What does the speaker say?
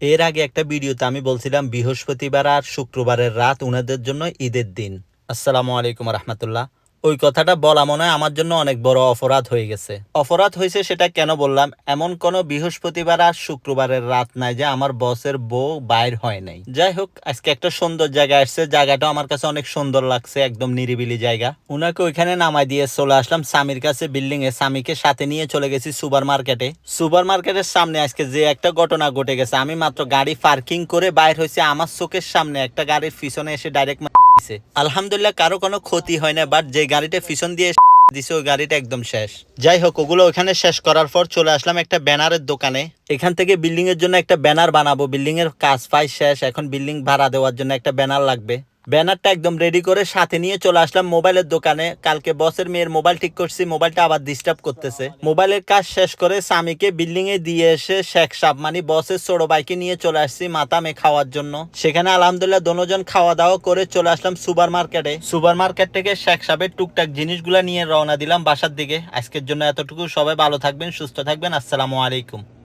এর আগে একটা ভিডিওতে আমি বলছিলাম বৃহস্পতিবার আর শুক্রবারের রাত উনাদের জন্য ঈদের দিন। আসসালামু আলাইকুম রহমতুল্লাহ। ওই কথাটা বলা মনে হয় আমার জন্য অনেক বড় অপরাধ হয়ে গেছে। অপরাধ হয়েছে সেটা কেন বললাম, এমন কোনো বৃহস্পতিবার আর শুক্রবারের রাত নাই যে আমার বসের বউ বাইর হয় নাই। যাই হোক, আজকে একটা সুন্দর জায়গা আসছে, জায়গাটা আমার কাছে অনেক সুন্দর লাগছে, একদম নিরিবিলি জায়গা। উনাকে ওইখানে নামাই দিয়ে চলে আসলাম স্বামীর কাছে বিল্ডিং এ। স্বামীকে সাথে নিয়ে চলে গেছি সুপার মার্কেটে। সুপার মার্কেটের সামনে আজকে যে একটা ঘটনা ঘটে গেছে, আমি মাত্র গাড়ি পার্কিং করে বাইর হয়েছে, আমার চোখের সামনে একটা গাড়ির পিছনে এসে ডাইরেক্ট দিছে। আলহামদুলিল্লাহ কারো কোনো ক্ষতি হয় না, বাট যে গাড়িটা পিছন দিয়ে দিছে ওই গাড়িটা একদম শেষ। যাই হোক, ওগুলো ওখানে শেষ করার পর চলে আসলাম একটা ব্যানারের দোকানে। এখান থেকে বিল্ডিং এর জন্য একটা ব্যানার বানাবো। বিল্ডিং এর কাজ প্রায় শেষ, এখন বিল্ডিং ভাড়া দেওয়ার জন্য একটা ব্যানার লাগবে। ব্যানারটা একদম রেডি করে সাথে নিয়ে চলে আসলাম মোবাইলের দোকানে। কালকে বসের মেয়ের মোবাইল ঠিক করছি, মোবাইলটা আবার ডিস্টার্ব করতেছে। মোবাইলের কাজ শেষ করে স্বামীকে বিল্ডিং এ দিয়ে এসে শেখ সাব মানে বসের ছোট ভাইকে নিয়ে চলে আসছি মাতামে খাওয়ার জন্য। সেখানে আলহামদুলিল্লাহ দোনোজন খাওয়া দাওয়া করে চলে আসলাম সুপার মার্কেটে। সুপার মার্কেট থেকে শেখ সাবের টুকটাক জিনিসগুলা নিয়ে রওনা দিলাম বাসার দিকে। আজকের জন্য এতটুকু। সবাই ভালো থাকবেন, সুস্থ থাকবেন। আসসালামু আলাইকুম।